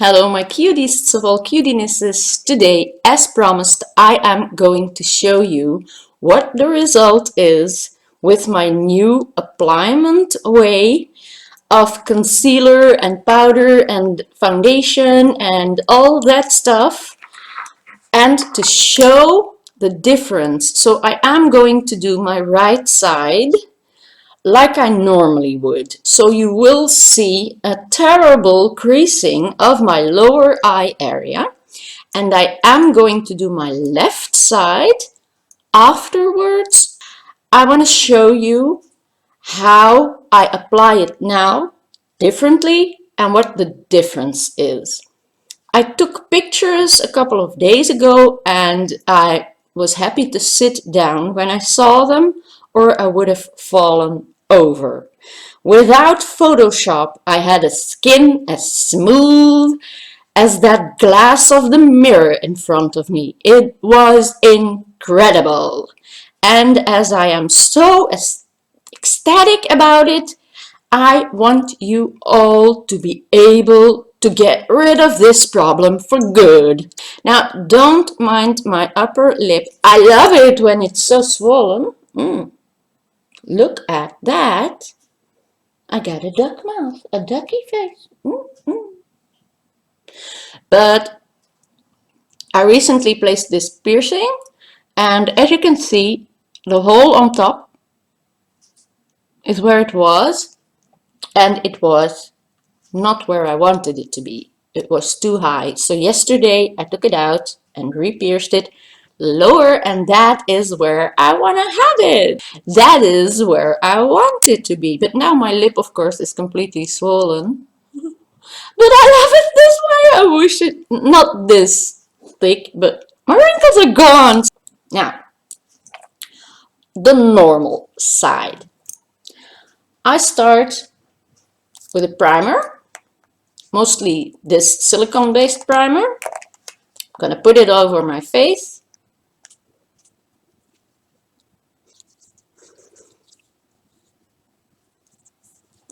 Hello my cuties of all cutienesses. Today, as promised, I am going to show you what the result is with my new appliement way of concealer and powder and foundation and all that stuff, and to show the difference. So I am going to do my right side like I normally would. So you will see a terrible creasing of my lower eye area, and I am going to do my left side afterwards. I want to show you how I apply it now differently and what the difference is. I took pictures a couple of days ago and I was happy to sit down when I saw them, or I would have fallen over. Without Photoshop, I had a skin as smooth as that glass of the mirror in front of me. It was incredible. And as I am so ecstatic about it, I want you all to be able to get rid of this problem for good. Now, don't mind my upper lip. I love it when it's so swollen. Look at that. I got a duck mouth, a ducky face. But I recently placed this piercing, and as you can see, the hole on top is where it was, and it was not where I wanted it to be. It was too high. So yesterday I took it out and re-pierced it lower, and that is where I want to have it. That is where I want it to be. But now my lip, of course, is completely swollen. But I love it this way. I wish it not this thick, but my wrinkles are gone. Now, the normal side. I start with a primer, mostly this silicone-based primer. I'm gonna put it over my face.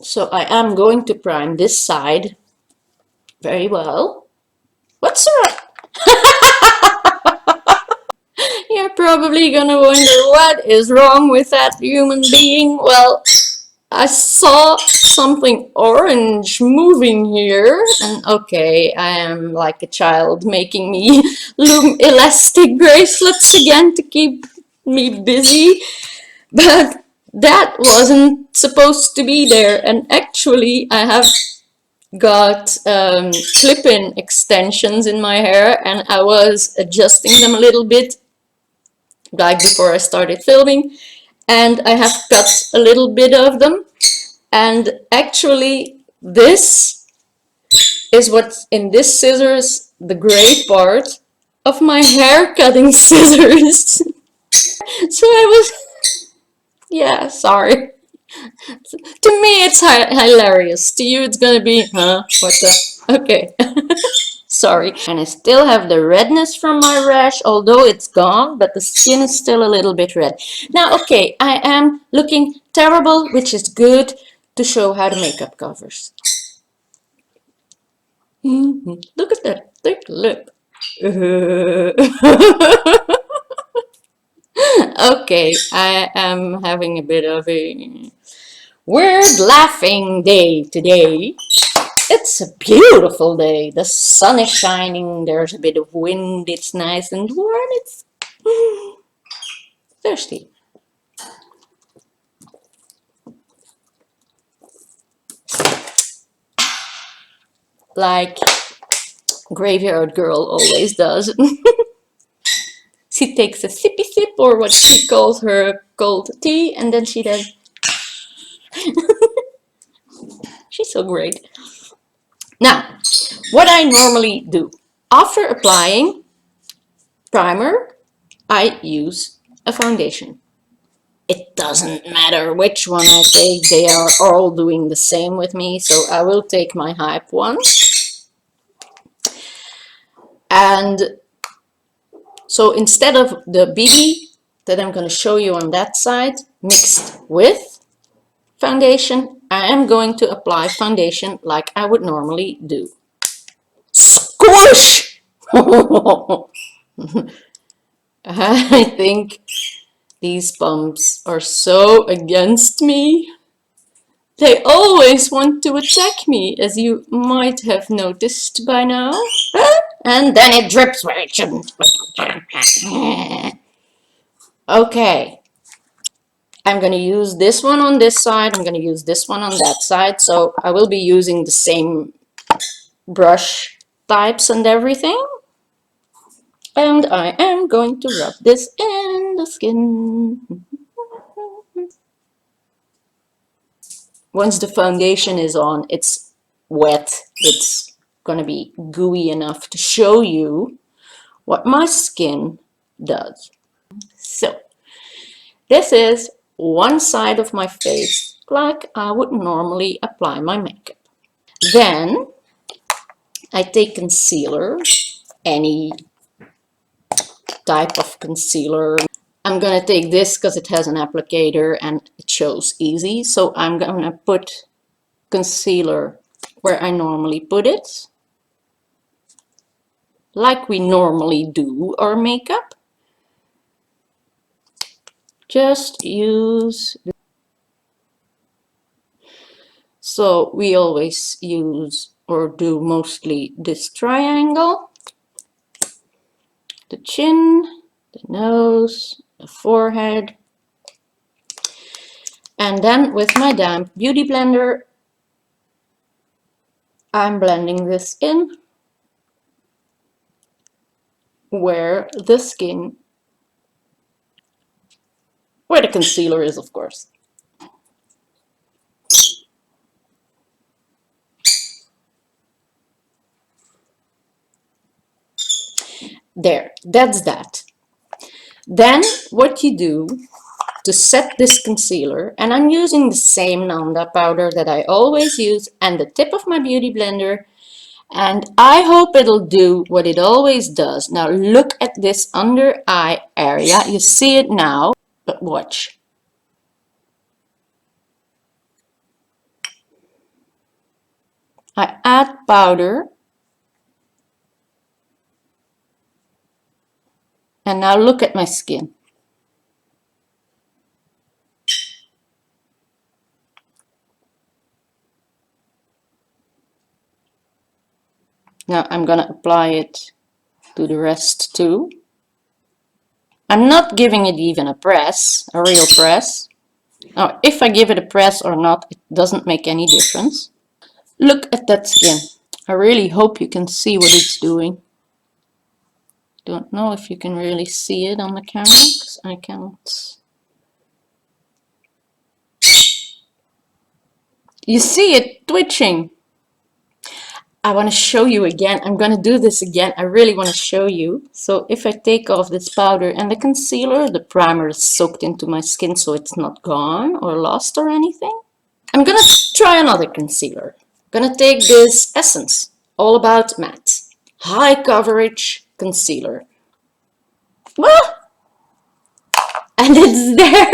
So I am going to prime this side very well. What's wrong? You're probably gonna wonder what is wrong with that human being. Well, I saw something orange moving here, and okay, I am like a child making me loom elastic bracelets again to keep me busy, but that wasn't supposed to be there. And actually I have got clip-in extensions in my hair, and I was adjusting them a little bit like before I started filming, and I have cut a little bit of them. And actually this is what's in this scissors, the gray part of my hair cutting scissors. So I was, yeah, sorry. To me it's hilarious. To you it's gonna be, huh, what the, okay. Sorry. And I still have the redness from my rash, although it's gone, but the skin is still a little bit red. Now, okay, I am looking terrible, which is good to show how the makeup covers. Look at that thick lip. Okay, I am having a bit of a weird laughing day today. It's a beautiful day. The sun is shining, there's a bit of wind, it's nice and warm, it's thirsty. Like Graveyard Girl always does. She takes a sippy sip, or what she calls her cold tea, and then she does. She's so great. Now, what I normally do after applying primer, I use a foundation. It doesn't matter which one I take, they are all doing the same with me, so I will take my Hype one. And so instead of the BB that I'm going to show you on that side mixed with foundation, I am going to apply foundation like I would normally do. Whoosh! I think these bumps are so against me. They always want to attack me, as you might have noticed by now. And then it drips where it shouldn't. Okay. I'm going to use this one on this side. I'm going to use this one on that side. So I will be using the same brush types and everything. And I am going to rub this in the skin. Once the foundation is on, it's wet. It's gonna be gooey enough to show you what my skin does. So this is one side of my face like I would normally apply my makeup. Then I take concealer, any type of concealer. I'm gonna take this because it has an applicator and it shows easy. So I'm gonna put concealer where I normally put it, like we normally do our makeup. Just use, so we always use or do mostly this triangle, the chin, the nose, the forehead. And then with my damp beauty blender, I'm blending this in where the skin, where the concealer is, of course. There, that's that. Then what you do to set this concealer, and I'm using the same Nanda powder that I always use and the tip of my beauty blender, and I hope it'll do what it always does. Now look at this under eye area. You see it now, but watch. I add powder, and now look at my skin. Now I'm gonna apply it to the rest too. I'm not giving it even a press, a real press. Now, if I give it a press or not, it doesn't make any difference. Look at that skin. I really hope you can see what it's doing. Don't know if you can really see it on the camera, because I can't. You see it twitching. I want to show you again. I'm going to do this again. I really want to show you. So if I take off this powder and the concealer, the primer is soaked into my skin, so it's not gone or lost or anything. I'm going to try another concealer. I'm going to take this Essence All About Matte High Coverage Concealer. Well, and it's there.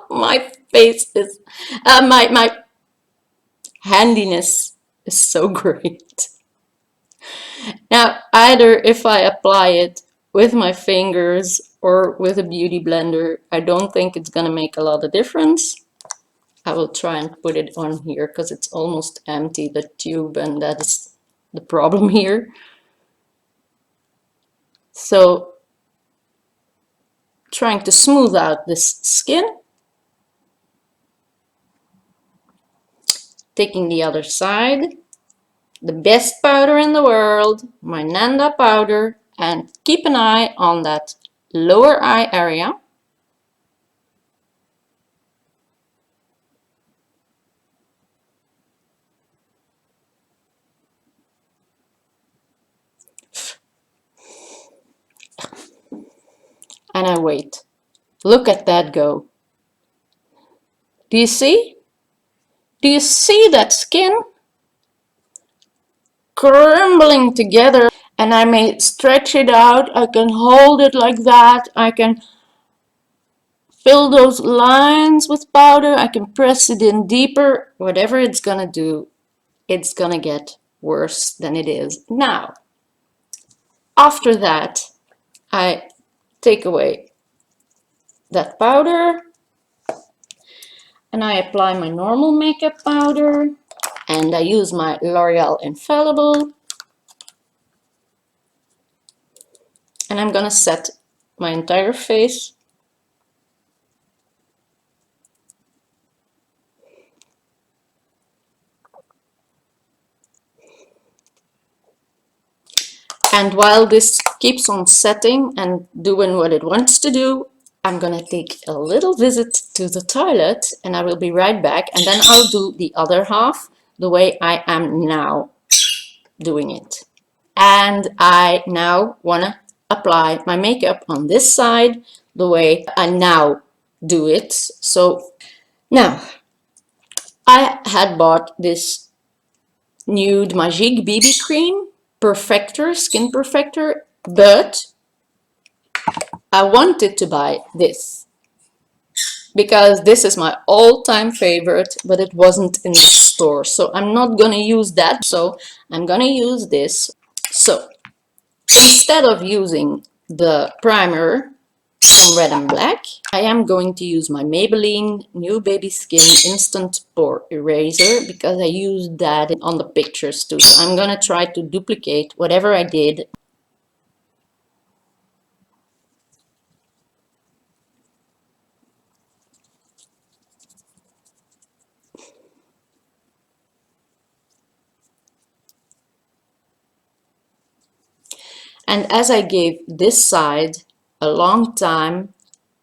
My face is, my handiness is so great. Now, either if I apply it with my fingers or with a beauty blender, I don't think it's gonna make a lot of difference. I will try and put it on here because it's almost empty, the tube, and that is the problem here. So, trying to smooth out this skin. Taking the other side, the best powder in the world, my Nanda powder, and keep an eye on that lower eye area. And I wait. Look at that go. Do you see? Do you see that skin crumbling together? And I may stretch it out. I can hold it like that. I can fill those lines with powder. I can press it in deeper. Whatever it's gonna do, it's gonna get worse than it is now. After that, I take away that powder and I apply my normal makeup powder, and I use my L'Oreal Infallible, and I'm gonna set my entire face. And while this keeps on setting and doing what it wants to do, I'm gonna take a little visit to the toilet and I will be right back, and then I'll do the other half the way I am now doing it. And I now wanna apply my makeup on this side the way I now do it. So now I had bought this Nude Magique BB cream, Perfector, Skin Perfector, but I wanted to buy this because this is my all-time favorite, but it wasn't in the store. So I'm not gonna use that, so I'm gonna use this. So instead of using the primer from Red and Black, I am going to use my Maybelline New Baby Skin Instant Pore Eraser because I used that on the pictures too. So I'm gonna try to duplicate whatever I did. And as I gave this side a long time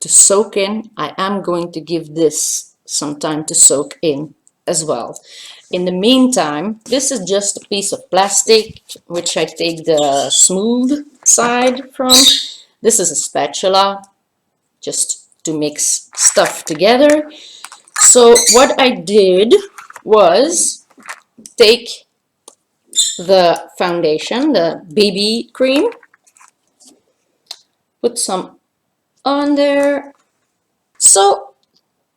to soak in, I am going to give this some time to soak in as well. In the meantime, this is just a piece of plastic which I take the smooth side from. This is a spatula just to mix stuff together. So what I did was take the foundation, the BB cream, put some on there. So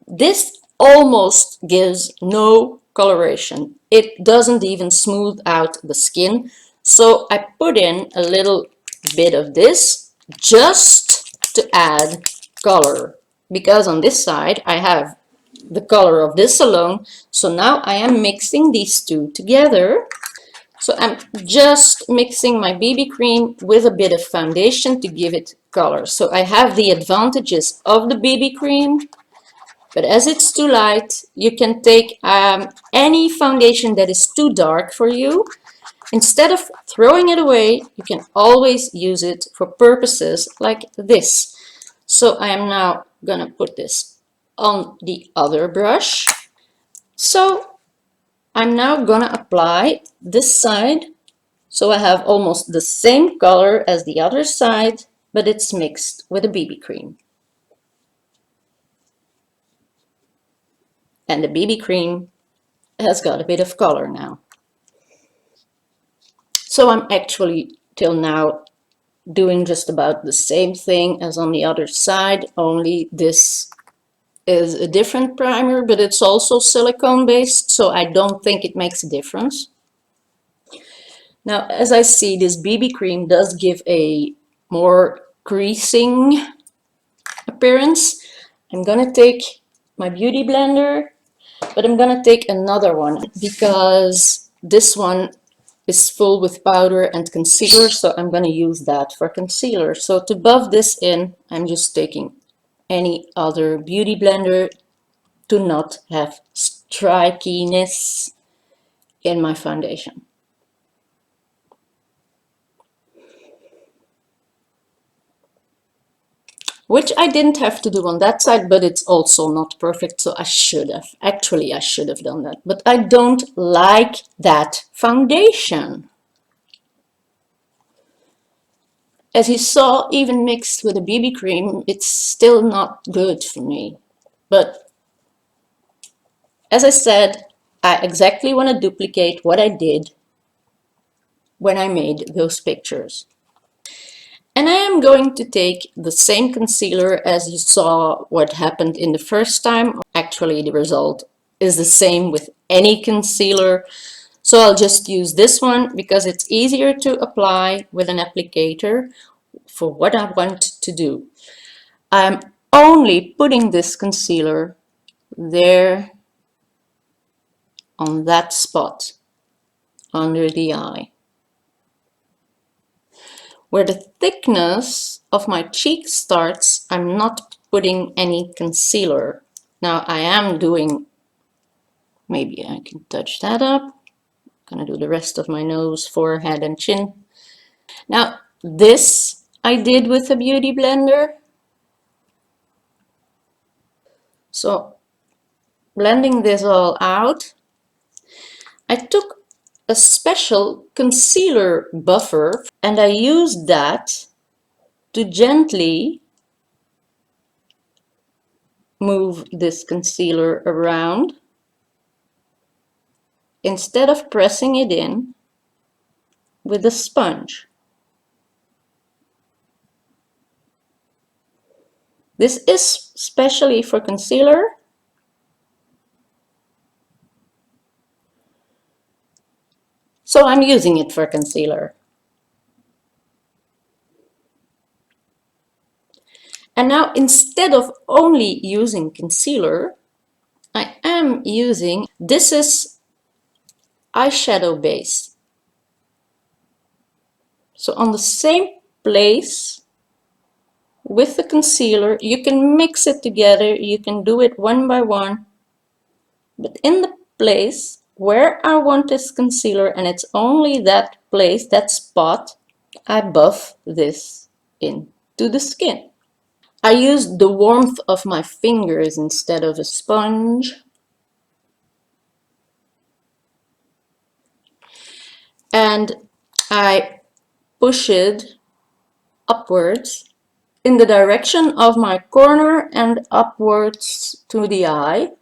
this almost gives no coloration. It doesn't even smooth out the skin. So I put in a little bit of this just to add color, because on this side I have the color of this alone. So now I am mixing these two together. So I'm just mixing my BB cream with a bit of foundation to give it color. So I have the advantages of the BB cream, but as it's too light, you can take any foundation that is too dark for you. Instead of throwing it away, you can always use it for purposes like this. So I am now gonna put this on the other brush. So I'm now gonna apply this side. So I have almost the same color as the other side, but it's mixed with a BB cream. And the BB cream has got a bit of color now. So I'm actually till now doing just about the same thing as on the other side, only this is a different primer, but it's also silicone based, so I don't think it makes a difference. Now, as I see, this BB cream does give a more creasing appearance. I'm gonna take my beauty blender, but I'm gonna take another one because this one is full with powder and concealer, so I'm gonna use that for concealer. So to buff this in, I'm just taking any other beauty blender to not have strikiness in my foundation. Which I didn't have to do on that side, but it's also not perfect, so I should have. Actually, I should have done that, but I don't like that foundation. As you saw, even mixed with a BB cream, it's still not good for me. But as I said, I exactly want to duplicate what I did when I made those pictures. And I am going to take the same concealer as you saw what happened in the first time. Actually, the result is the same with any concealer. So I'll just use this one because it's easier to apply with an applicator for what I want to do. I'm only putting this concealer there on that spot under the eye. Where the thickness of my cheek starts, I'm not putting any concealer. Now I am doing, maybe I can touch that up. I'm gonna do the rest of my nose, forehead and chin. Now this I did with a beauty blender. So blending this all out, I took a special concealer buffer and I used that to gently move this concealer around instead of pressing it in with a sponge. This is specially for concealer. So I'm using it for concealer. And now instead of only using concealer, I am using, this is eyeshadow base. So on the same place with the concealer, you can mix it together, you can do it one by one, but in the place where I want this concealer, and it's only that place, that spot, I buff this into the skin. I used the warmth of my fingers instead of a sponge. And I push it upwards in the direction of my corner and upwards to the eye.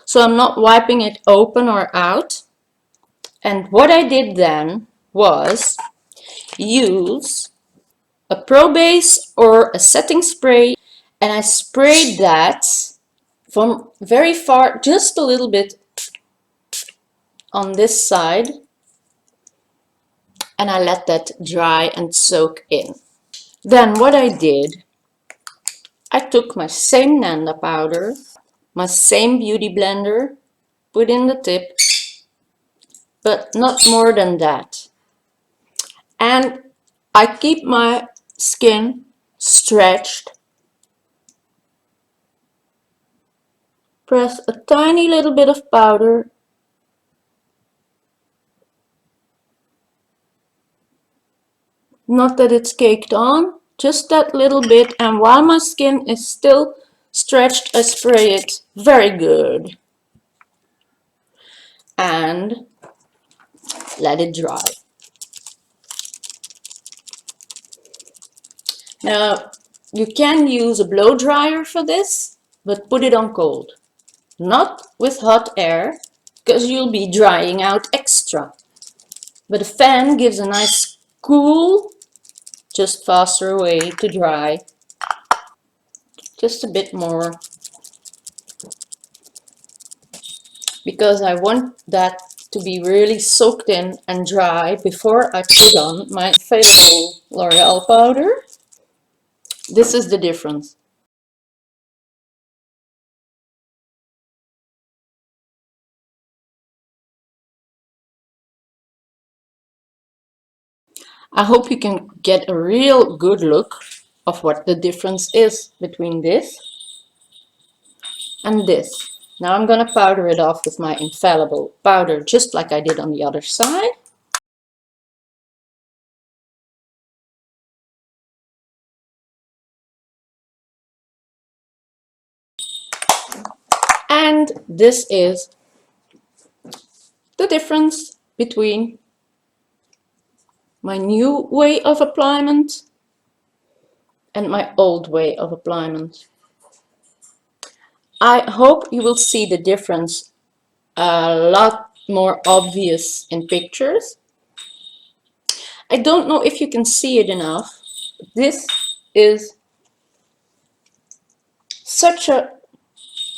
So I'm not wiping it open or out. And what I did then was use a Pro Base or a setting spray, and I sprayed that from very far, just a little bit on this side, and I let that dry and soak in. Then what I did, I took my same Nanda powder, my same beauty blender, put in the tip, but not more than that. And I keep my skin stretched. Press a tiny little bit of powder. Not that it's caked on, just that little bit, and while my skin is still stretched, I spray it very good and let it dry. Now, you can use a blow dryer for this, but put it on cold, not with hot air, because you'll be drying out extra. But a fan gives a nice cool, just faster way to dry. Just a bit more, because I want that to be really soaked in and dry before I put on my favorite L'Oreal powder. This is the difference. I hope you can get a real good look of what the difference is between this and this. Now I'm going to powder it off with my infallible powder, just like I did on the other side. And this is the difference between my new way of appliement and my old way of appliement. I hope you will see the difference a lot more obvious in pictures. I don't know if you can see it enough. This is such a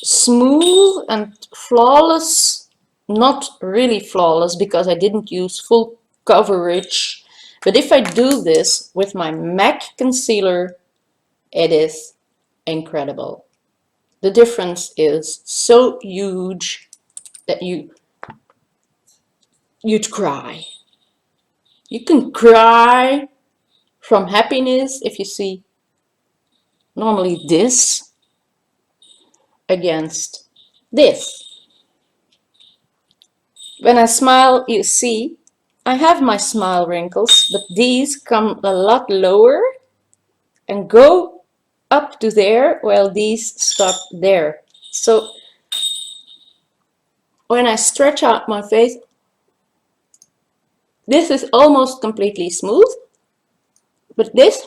smooth and flawless not really flawless because I didn't use full coverage. But if I do this with my MAC concealer, it is incredible. The difference is so huge that you'd cry. You can cry from happiness if you see normally this against this. When I smile, you see, I have my smile wrinkles, but these come a lot lower and go up to there, while these stop there. So when I stretch out my face, this is almost completely smooth, but this,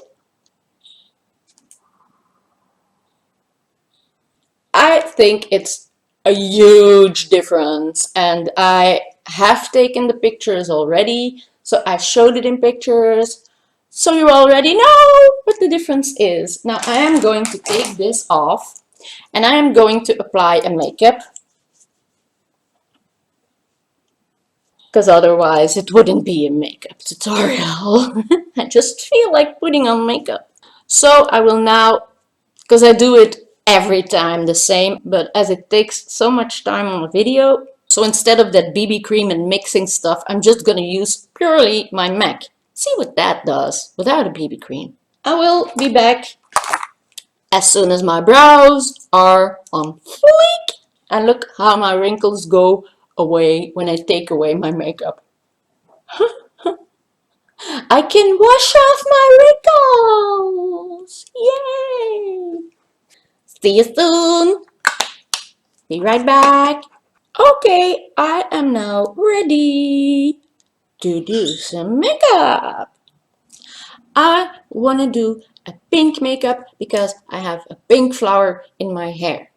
I think it's a huge difference, and I have taken the pictures already, so I showed it in pictures, so you already know what the difference is. Now I am going to take this off, and I am going to apply a makeup, because otherwise it wouldn't be a makeup tutorial. I just feel like putting on makeup. So I will now, because I do it every time the same, but as it takes so much time on a video, so instead of that BB cream and mixing stuff, I'm just gonna use purely my MAC. See what that does without a BB cream. I will be back as soon as my brows are on fleek. And look how my wrinkles go away when I take away my makeup. I can wash off my wrinkles! Yay! See you soon! Be right back. Okay, I am now ready to do some makeup. I want to do a pink makeup because I have a pink flower in my hair.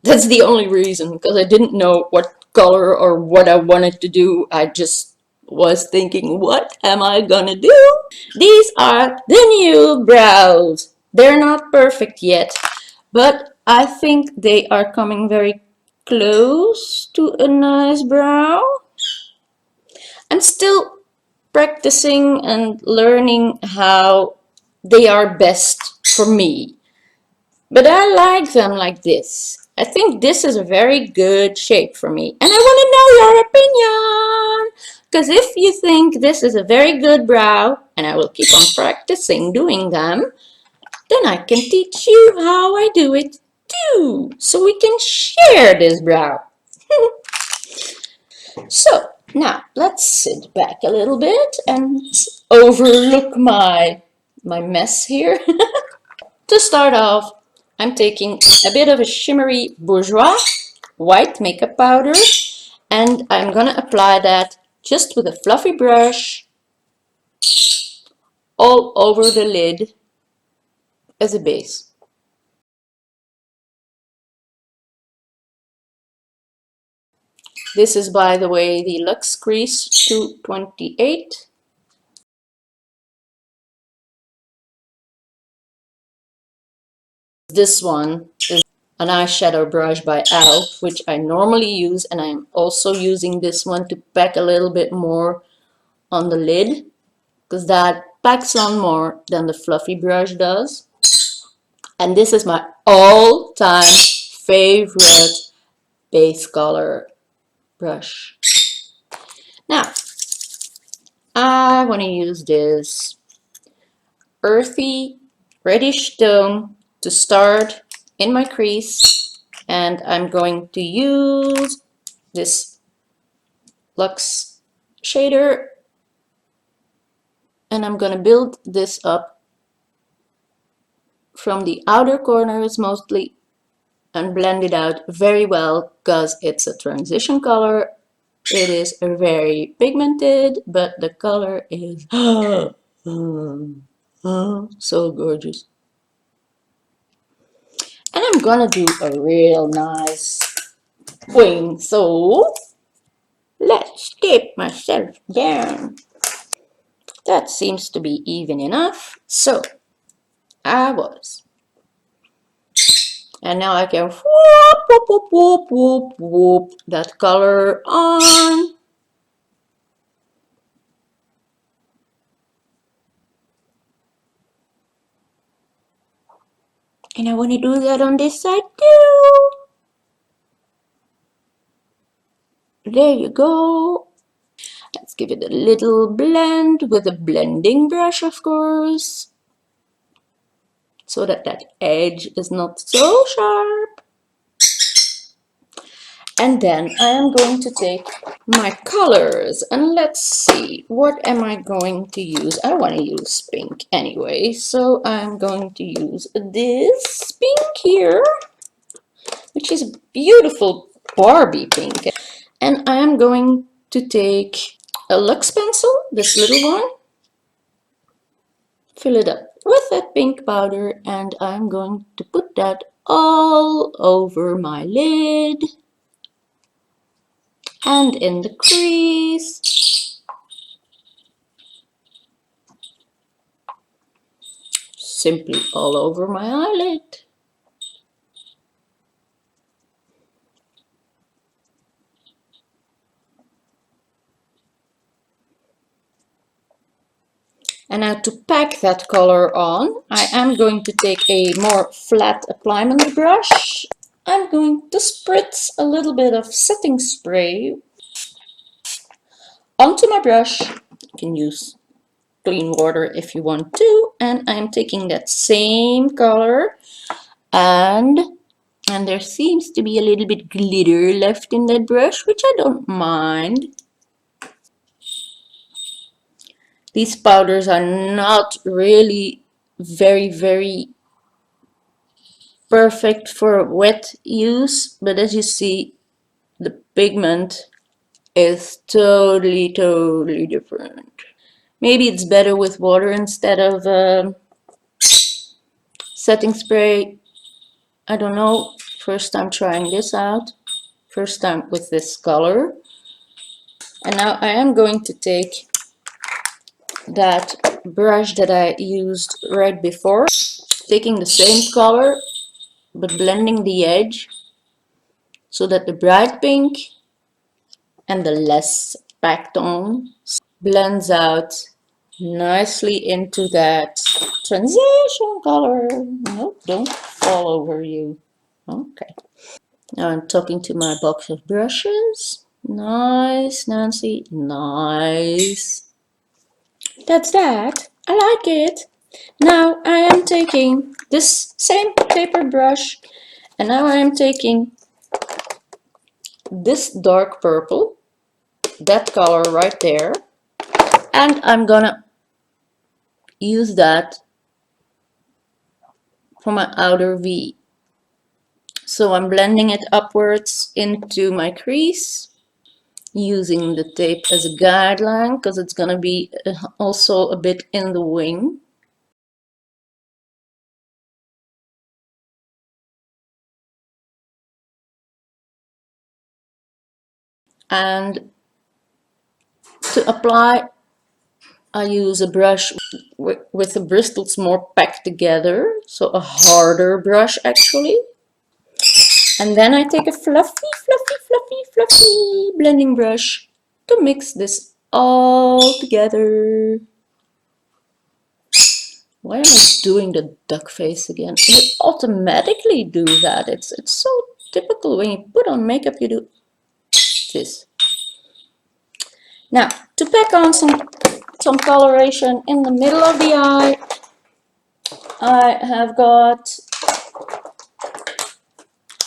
That's the only reason, because I didn't know what color or what I wanted to do. I just was thinking, what am I gonna do? These are the new brows. They're not perfect yet, but I think they are coming very close to a nice brow. I'm still practicing and learning how they are best for me. But I like them like this. I think this is a very good shape for me. And I want to know your opinion. Because if you think this is a very good brow, and I will keep on practicing doing them, then I can teach you how I do it too. So we can share this brow. So now let's sit back a little bit and overlook my mess here. To start off, I'm taking a bit of a shimmery bourgeois white makeup powder, and I'm gonna apply that just with a fluffy brush all over the lid as a base. This is, by the way, the Luxe Crease 228. This one is an eyeshadow brush by e.l.f., which I normally use, and I'm also using this one to pack a little bit more on the lid, because that packs on more than the fluffy brush does. And this is my all-time favorite base color brush. Now, I want to use this earthy reddish tone to start in my crease, and I'm going to use this Luxe shader, and I'm going to build this up from the outer corners mostly and blend it out very well, because it's a transition color. It is very pigmented, but the color is so gorgeous. And I'm gonna do a real nice wing, so let's keep myself down. That seems to be even enough. So I was And now I can whoop, whoop, whoop, whoop, whoop, whoop that color on. And I want to do that on this side too. There you go. Let's give it a little blend with a blending brush, of course, so that that edge is not so sharp. And then I am going to take my colors and let's see, what am I going to use? I want to use pink anyway, so I'm going to use this pink here, which is a beautiful Barbie pink. And I am going to take a Luxe pencil, this little one, fill it up with that pink powder, and I'm going to put that all over my lid and in the crease. Simply all over my eyelid. And now to pack that color on, I am going to take a more flat appliement brush. I'm going to spritz a little bit of setting spray onto my brush. You can use clean water if you want to. And I'm taking that same color and there seems to be a little bit glitter left in that brush, which I don't mind. These powders are not really very perfect for wet use, but as you see, the pigment is totally different. Maybe it's better with water instead of setting spray. I don't know. First time trying this out. First time with this color. And now I am going to take that brush that I used right before, taking the same color but blending the edge so that the bright pink and the less packed on blends out nicely into that transition color. Nope, don't fall over you. Okay. Now I'm talking to my box of brushes. Nice, Nancy, nice. That's that. I like it. Now I am taking this same paper brush and now I am taking this dark purple, that color right there, and I'm gonna use that for my outer V. So I'm blending it upwards into my crease using the tape as a guideline because it's gonna be also a bit in the wing. And to apply, I use a brush with the bristles more packed together, so a harder brush actually. And then I take a fluffy blending brush to mix this all together. Why am I doing the duck face again? You automatically do that. It's so typical when you put on makeup, you do this. Now, to pack on some coloration in the middle of the eye, I have got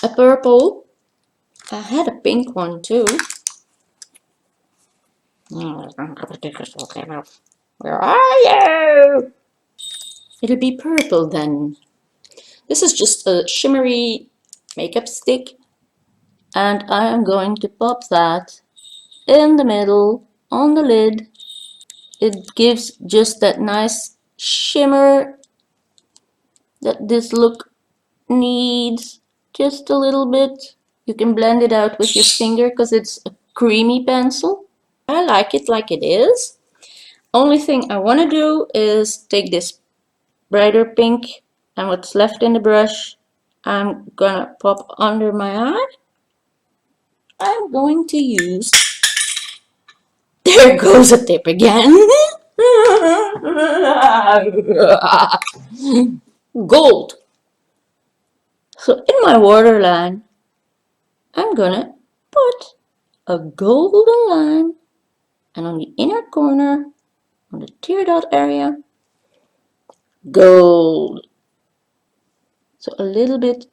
a purple. I had a pink one too. Where are you? It'll be purple then. This is just a shimmery makeup stick, and I am going to pop that in the middle on the lid. It gives just that nice shimmer that this look needs, just a little bit. You can blend it out with your finger because it's a creamy pencil. I like it like it is. Only thing I want to do is take this brighter pink and what's left in the brush I'm gonna pop under my eye. I'm going to use, there goes a tip again. Gold. So in my waterline, I'm gonna put a golden line, and on the inner corner, on the tear dot area, gold. So a little bit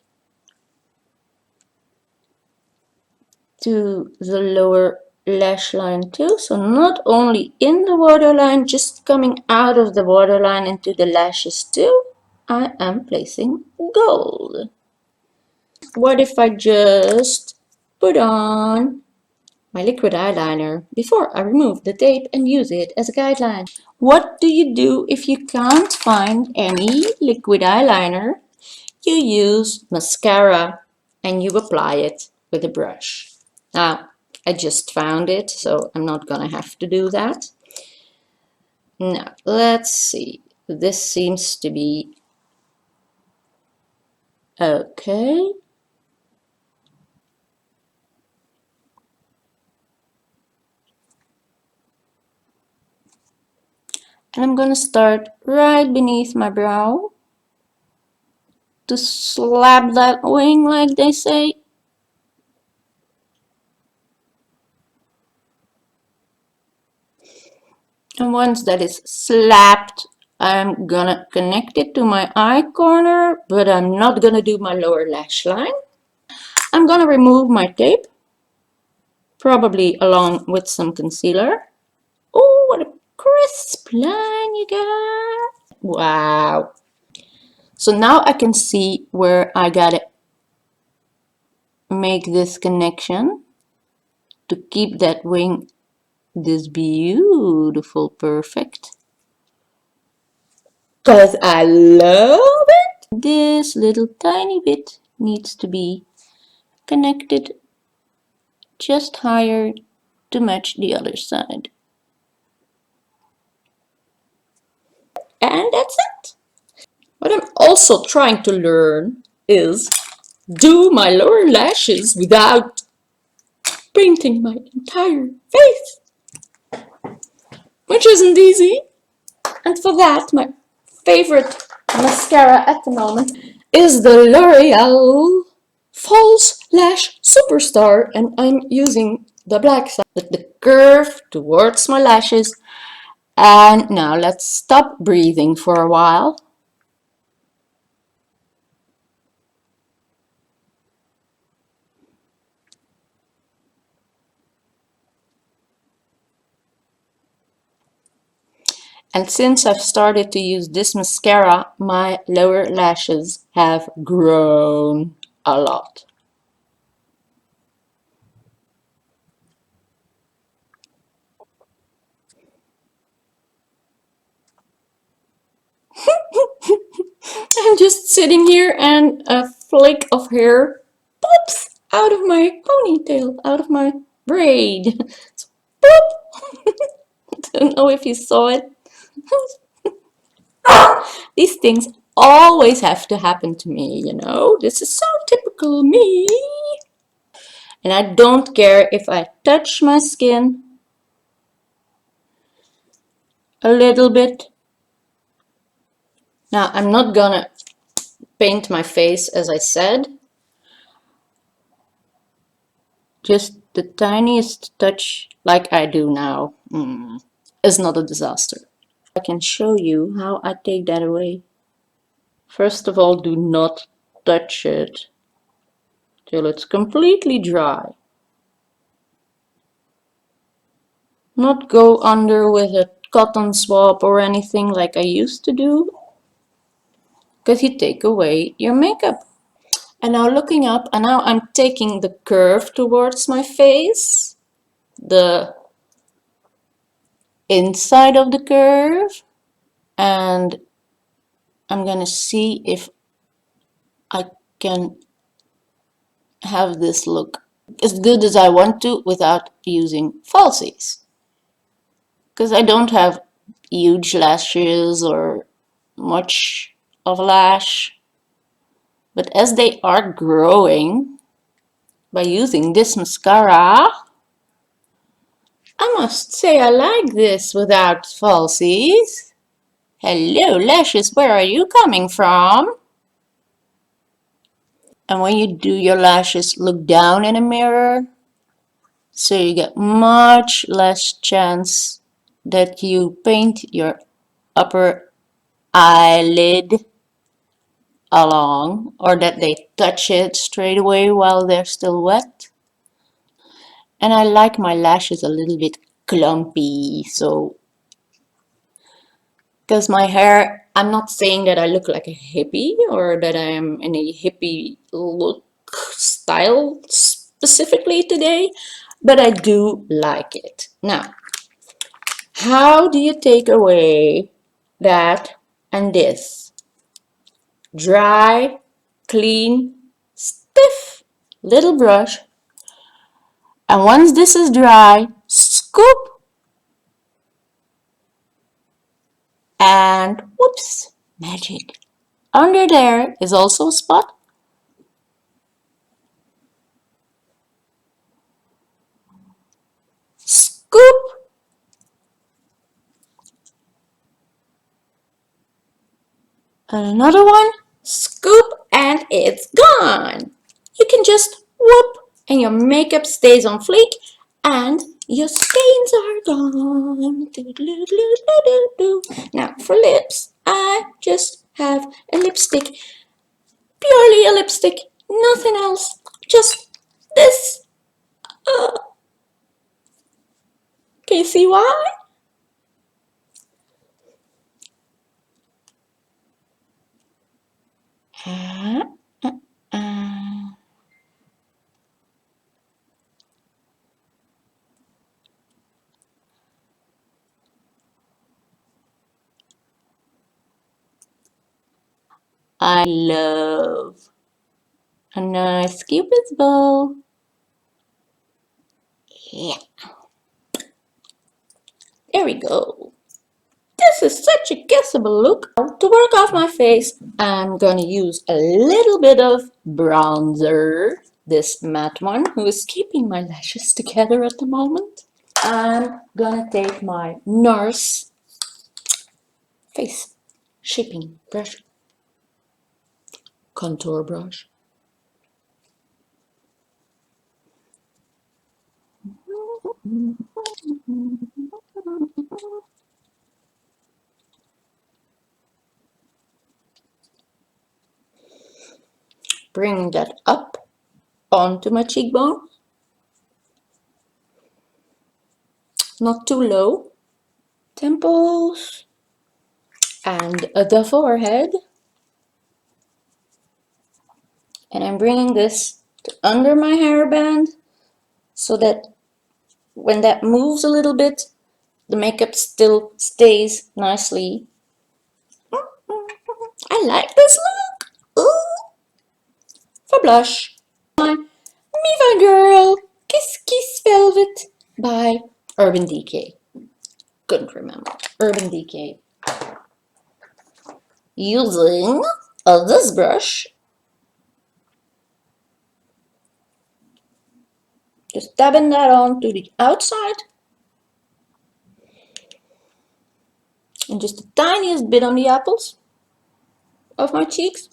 to the lower lash line too. So not only in the waterline, just coming out of the waterline into the lashes too, I am placing gold. What if I just put on my liquid eyeliner before I remove the tape and use it as a guideline? What do you do if you can't find any liquid eyeliner? You use mascara and you apply it with a brush. Now, I just found it, so I'm not gonna have to do that. Now, let's see. This seems to be okay. And I'm gonna start right beneath my brow to slap that wing, like they say. And once that is slapped, I'm gonna connect it to my eye corner, but I'm not gonna do my lower lash line. I'm gonna remove my tape, probably along with some concealer. Oh, what a crisp line you got. Wow. So now I can see where I gotta make this connection to keep that wing this beautiful perfect. Cause I love it. This little tiny bit needs to be connected just higher to match the other side. And that's it. What I'm also trying to learn is do my lower lashes without painting my entire face, which isn't easy. And for that, my favorite mascara at the moment is the L'Oreal False Lash Superstar, and I'm using the black side with the curve towards my lashes. And now let's stop breathing for a while. And since I've started to use this mascara, my lower lashes have grown a lot. I'm just sitting here and a flake of hair pops out of my ponytail, out of my braid. Pop! Don't know if you saw it. These things always have to happen to me, you know? This is so typical me. And I don't care if I touch my skin a little bit. Now, I'm not gonna paint my face as I said. Just the tiniest touch like I do now is not a disaster. I can show you how I take that away. First of all, do not touch it till it's completely dry. Not go under with a cotton swab or anything like I used to do, because you take away your makeup. And now looking up, and now I'm taking the curve towards my face, the inside of the curve, and I'm gonna see if I can have this look as good as I want to without using falsies. Because I don't have huge lashes or much of lash. But as they are growing, by using this mascara, I must say I like this without falsies. Hello lashes, where are you coming from? And when you do your lashes, look down in a mirror, so you get much less chance that you paint your upper eyelid along, or that they touch it straight away while they're still wet. And I like my lashes a little bit clumpy, so because my hair, I'm not saying that I look like a hippie or that I am in a hippie look style specifically today, but I do like it. Now, how do you take away that and this? Dry, clean, stiff little brush. And once this is dry, scoop and whoops, magic. Under there is also a spot. Scoop and another one. Scoop and it's gone. You can just whoop and your makeup stays on fleek and your stains are gone. Now for lips, I just have a lipstick. Purely a lipstick, nothing else. Just this. Uh, can you see why? Uh, uh, uh. I love a nice cupid's bow. Yeah, there we go. This is such a kissable look. To work off my face, I'm gonna use a little bit of bronzer. This matte one, who is keeping my lashes together at the moment. I'm gonna take my NARS face shaping brush, contour brush. Bring that up onto my cheekbone, not too low. Temples and the forehead. And I'm bringing this to under my hairband so that when that moves a little bit, the makeup still stays nicely. I like this look. Ooh. For blush, my Miva Girl Kiss Kiss Velvet by Urban Decay. Couldn't remember. Urban Decay. Using this brush, just dabbing that on to the outside and just the tiniest bit on the apples of my cheeks,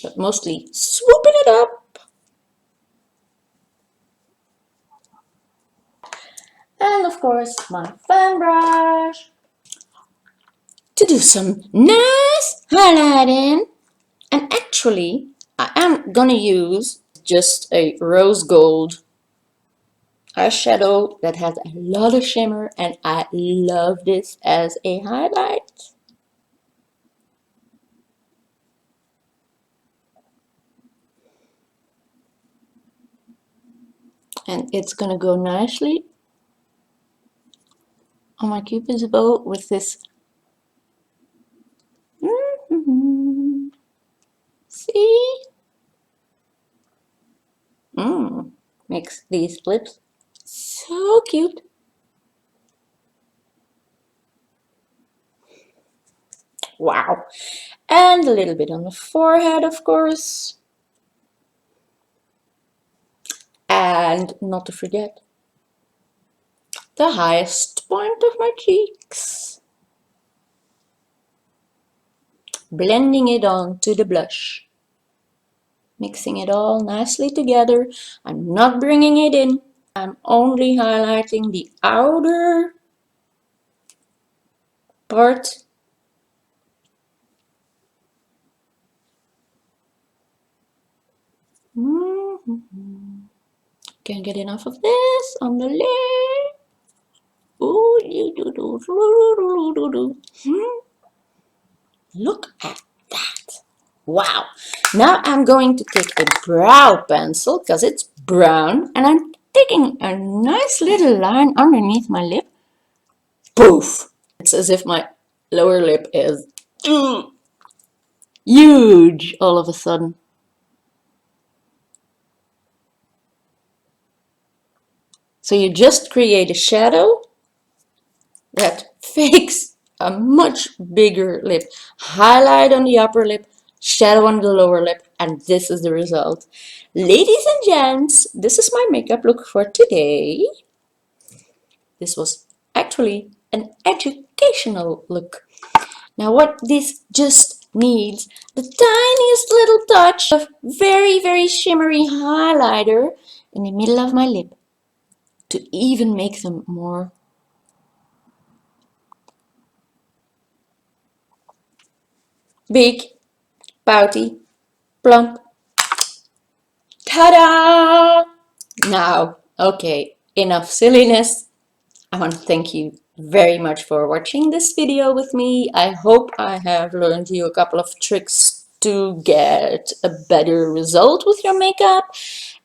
but mostly swooping it up. And of course, my fan brush to do some nice highlighting. And actually, I am gonna use just a rose gold eyeshadow that has a lot of shimmer, and I love this as a highlight. And it's gonna go nicely on my cupid's bow with this. See? Makes these lips so cute. Wow. And a little bit on the forehead, of course. And not to forget, the highest point of my cheeks. Blending it on to the blush. Mixing it all nicely together. I'm not bringing it in. I'm only highlighting the outer part. Can't get enough of this on the lip. Ooh, look at that. Wow. Now I'm going to take a brow pencil because it's brown and I'm taking a nice little line underneath my lip. Poof. It's as if my lower lip is huge all of a sudden. So you just create a shadow that fakes a much bigger lip. Highlight on the upper lip, shadow on the lower lip, and this is the result. Ladies and gents, this is my makeup look for today. This was actually an educational look. Now what this just needs, the tiniest little touch of very, very shimmery highlighter in the middle of my lip to even make them more big, pouty, plump. Ta-da! Now, okay, enough silliness. I want to thank you very much for watching this video with me. I hope I have learned you a couple of tricks to get a better result with your makeup.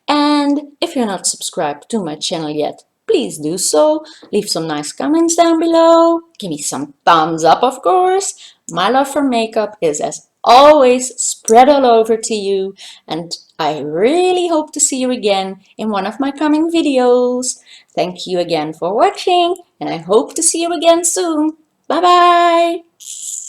And if you're not subscribed to my channel yet, please do so. Leave some nice comments down below. Give me some thumbs up, of course. My love for makeup is, as always, spread all over to you. And I really hope to see you again in one of my coming videos. Thank you again for watching, and I hope to see you again soon. Bye bye!